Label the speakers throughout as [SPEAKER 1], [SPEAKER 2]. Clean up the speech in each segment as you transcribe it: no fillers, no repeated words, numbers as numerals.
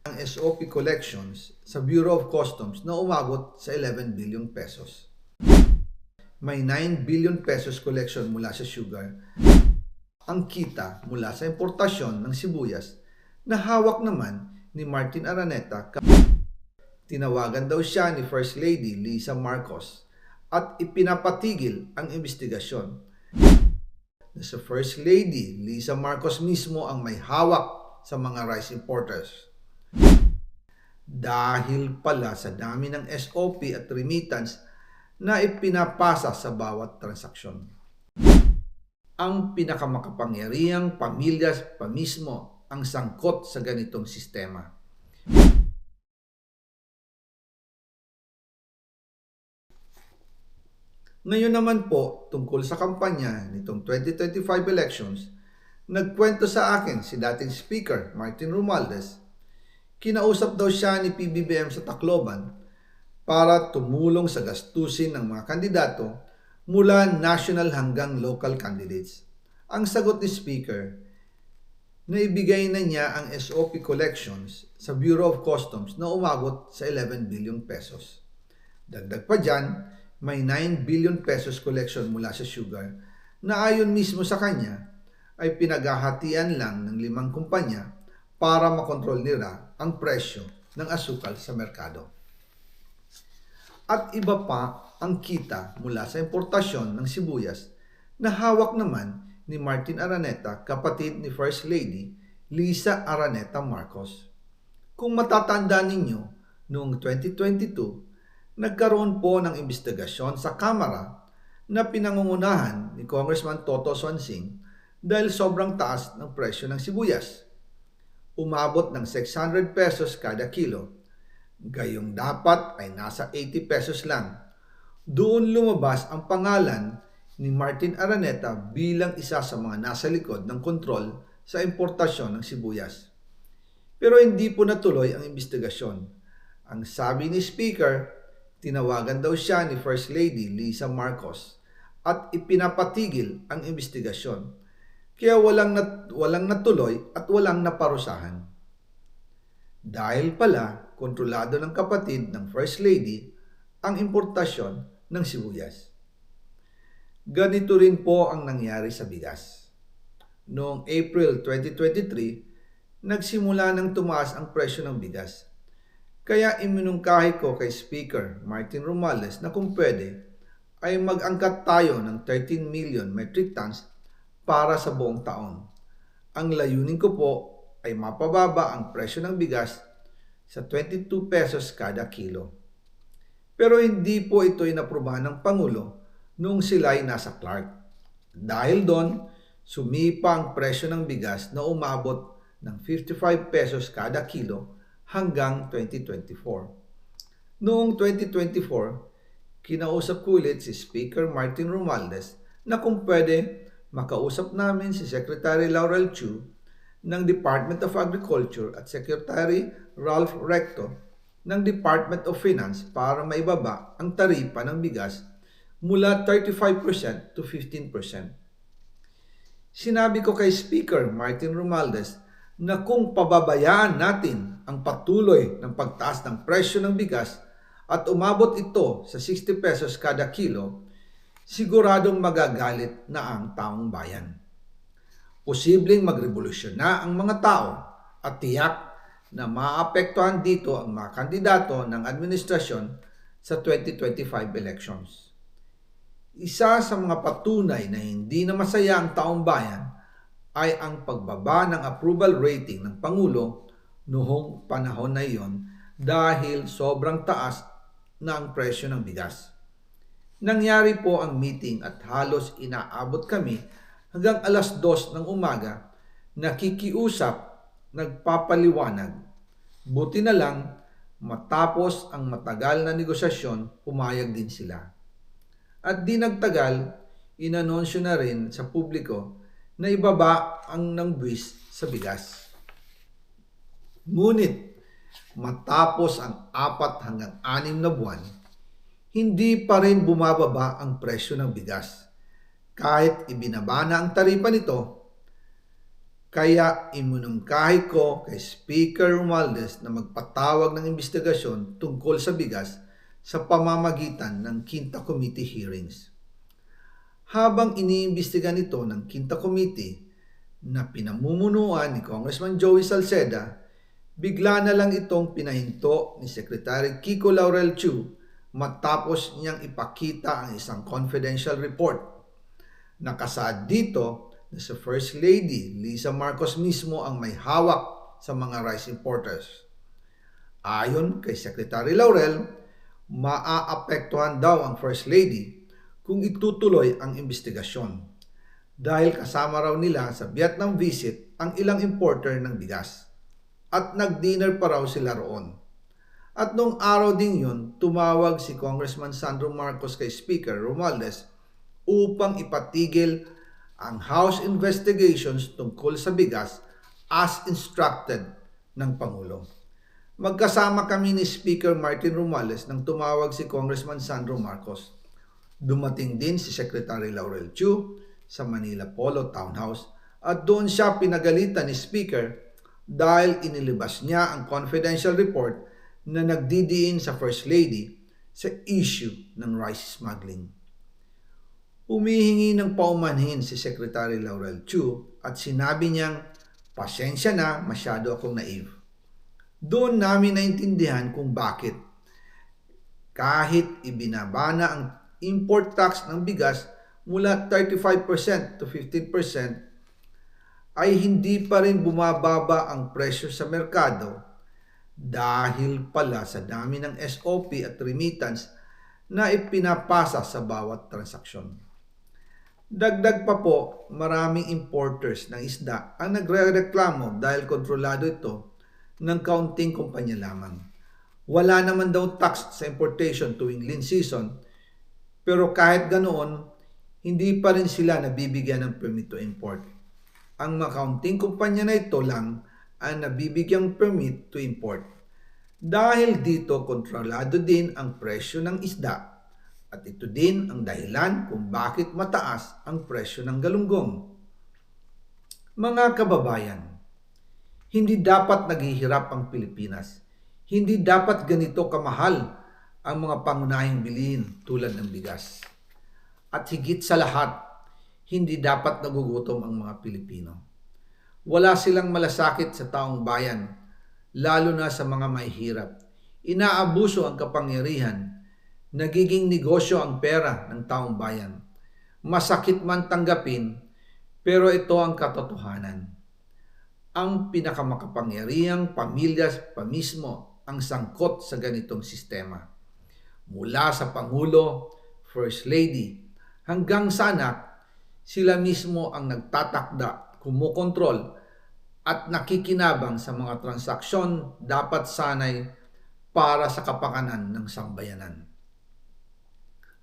[SPEAKER 1] ang SOP collections sa Bureau of Customs na umabot sa 11 billion pesos. May 9 billion pesos collection mula sa sugar. Ang kita mula sa importasyon ng sibuyas na hawak naman ni Martin Araneta. Tinawagan daw siya ni First Lady Lisa Marcos at ipinapatigil ang investigasyon. Sa First Lady Lisa Marcos mismo ang may hawak sa mga rice importers. Dahil pala sa dami ng SOP at remittance na ipinapasa sa bawat transaksyon. Ang pinakamakapangyarihang pamilya pa mismo ang sangkot sa ganitong sistema. Ngayon naman po, tungkol sa kampanya nitong 2025 elections, nagkwento sa akin si dating Speaker Martin Romualdez. Kinausap daw siya ni PBBM sa Tacloban para tumulong sa gastusin ng mga kandidato mula national hanggang local candidates. Ang sagot ni Speaker, naibigay na niya ang SOP collections sa Bureau of Customs na umabot sa 11 billion pesos. Dagdag pa dyan, may 9 billion pesos collection mula sa sugar na ayon mismo sa kanya ay pinaghahatian lang ng 5 kumpanya para makontrol nila ang presyo ng asukal sa merkado. At iba pa ang kita mula sa importasyon ng sibuyas na hawak naman ni Martin Araneta, kapatid ni First Lady Lisa Araneta Marcos. Kung matatandaan ninyo, noong 2022, nagkaroon po ng investigasyon sa Kamara na pinangungunahan ni Congressman Toto Swansing dahil sobrang taas ng presyo ng sibuyas. Umabot ng 600 pesos kada kilo. Gayong dapat ay nasa 80 pesos lang. Doon lumabas ang pangalan ni Martin Araneta bilang isa sa mga nasa likod ng kontrol sa importasyon ng sibuyas. Pero hindi po natuloy ang investigasyon. Ang sabi ni Speaker, tinawagan daw siya ni First Lady Lisa Marcos at ipinapatigil ang investigasyon. Kaya walang natuloy at walang naparusahan. Dahil pala, kontrolado ng kapatid ng First Lady ang importasyon ng sibuyas. Ganito rin po ang nangyari sa bigas. Noong April 2023, nagsimula nang tumaas ang presyo ng bigas. Kaya iminungkahi ko kay Speaker Martin Romualdez na kung pwede ay mag-angkat tayo ng 13 million metric tons para sa buong taon. Ang layunin ko po ay mapababa ang presyo ng bigas sa 22 pesos kada kilo. Pero hindi po ito inaprubahan ng Pangulo noong sila ay nasa Clark. Dahil doon, sumipa ang presyo ng bigas na umabot ng 55 pesos kada kilo hanggang 2024. Noong 2024, kinausap ko ulit si Speaker Martin Romualdez na kung pwede makausap namin si Secretary Laurel Chu ng Department of Agriculture at Secretary Ralph Recto ng Department of Finance para maibaba ang taripa ng bigas mula 35% to 15%. Sinabi ko kay Speaker Martin Romualdez na kung pababayaan natin ang patuloy ng pagtaas ng presyo ng bigas at umabot ito sa 60 pesos kada kilo, siguradong magagalit na ang taong bayan. Posibleng magrevolusyon na ang mga tao at tiyak na maapektuhan dito ang mga kandidato ng administrasyon sa 2025 elections. Isa sa mga patunay na hindi na masaya ang taong bayan ay ang pagbaba ng approval rating ng Pangulo noong panahon na iyon dahil sobrang taas na ang presyo ng bigas. Nangyari po ang meeting at halos inaabot kami hanggang alas 2 ng umaga, nakikiusap, nagpapaliwanag. Buti na lang, matapos ang matagal na negosasyon, pumayag din sila. At di nagtagal, inanunsyo na rin sa publiko na ibaba ang buwis sa bigas. Ngunit, matapos ang 4 hanggang 6 na buwan, hindi pa rin bumababa ang presyo ng bigas. Kahit ibinaba na ang taripa nito, Kaya iminungkahi ko kay Speaker Romualdez na magpatawag ng investigasyon tungkol sa bigas sa pamamagitan ng Quinta Committee hearings. Habang iniimbestiga nito ng Quinta Committee na pinamumunuan ni Congressman Joey Salceda, bigla na lang itong pinahinto ni Secretary Kiko Laurel Chu matapos niyang ipakita ang isang confidential report. Nakasaad dito na sa First Lady Lisa Marcos mismo ang may hawak sa mga rice importers. Ayon kay Secretary Laurel, maaapektuhan daw ang First Lady kung itutuloy ang investigasyon dahil kasama raw nila sa Vietnam visit ang ilang importer ng bigas at nag-dinner pa raw sila roon. At nung araw din yun, tumawag si Congressman Sandro Marcos kay Speaker Romualdez upang ipatigil ang House investigations tungkol sa bigas as instructed ng Pangulo. Magkasama kami ni Speaker Martin Romualdez nang tumawag si Congressman Sandro Marcos. Dumating din si Secretary Laurel Chu sa Manila Polo Townhouse at doon siya pinagalitan ni Speaker dahil inilabas niya ang confidential report na nagdidiin sa First Lady sa issue ng rice smuggling. Humihingi ng paumanhin si Secretary Laurel Chu at sinabi niyang, pasensya na, masyado akong naive. Doon namin naintindihan kung bakit. Kahit ibinabana ang import tax ng bigas mula 35% to 15%, ay hindi pa rin bumababa ang presyo sa merkado dahil pala sa dami ng SOP at remittance na ipinapasa sa bawat transaksyon. Dagdag pa po, maraming importers ng isda ang nagre-reklamo dahil kontrolado ito ng kaunting kumpanya lamang. Wala naman daw tax sa importation tuwing lean season, pero kahit ganoon, hindi pa rin sila nabibigyan ng permit to import. Ang mga kaunting kumpanya na ito lang ang nabibigyang permit to import. Dahil dito, kontrolado din ang presyo ng isda. At ito din ang dahilan kung bakit mataas ang presyo ng galunggong. Mga kababayan, hindi dapat naghihirap ang Pilipinas. Hindi dapat ganito kamahal ang mga pangunahing bilihin tulad ng bigas. At higit sa lahat, hindi dapat nagugutom ang mga Pilipino. Wala silang malasakit sa taong bayan, lalo na sa mga mahihirap. Inaabuso ang kapangyarihan. Nagiging negosyo ang pera ng taong bayan. Masakit man tanggapin, pero ito ang katotohanan. Ang pinakamakapangyarihang pamilya pa mismo ang sangkot sa ganitong sistema. Mula sa Pangulo, First Lady, hanggang sa anak, sila mismo ang nagtatakda, kumukontrol, at nakikinabang sa mga transaksyon dapat sanay para sa kapakanan ng sambayanan.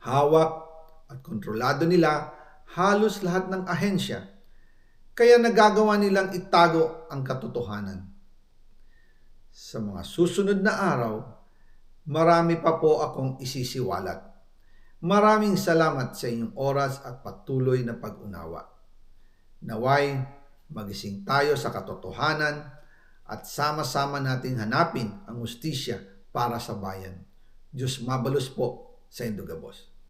[SPEAKER 1] Hawak at kontrolado nila halos lahat ng ahensya, kaya nagagawa nilang itago ang katotohanan. Sa mga susunod na araw, marami pa po akong isisiwalat. Maraming salamat sa inyong oras at patuloy na pag-unawa. Naway, magising tayo sa katotohanan at sama-sama nating hanapin ang hustisya para sa bayan. Diyos mabalos po sa Indogabos.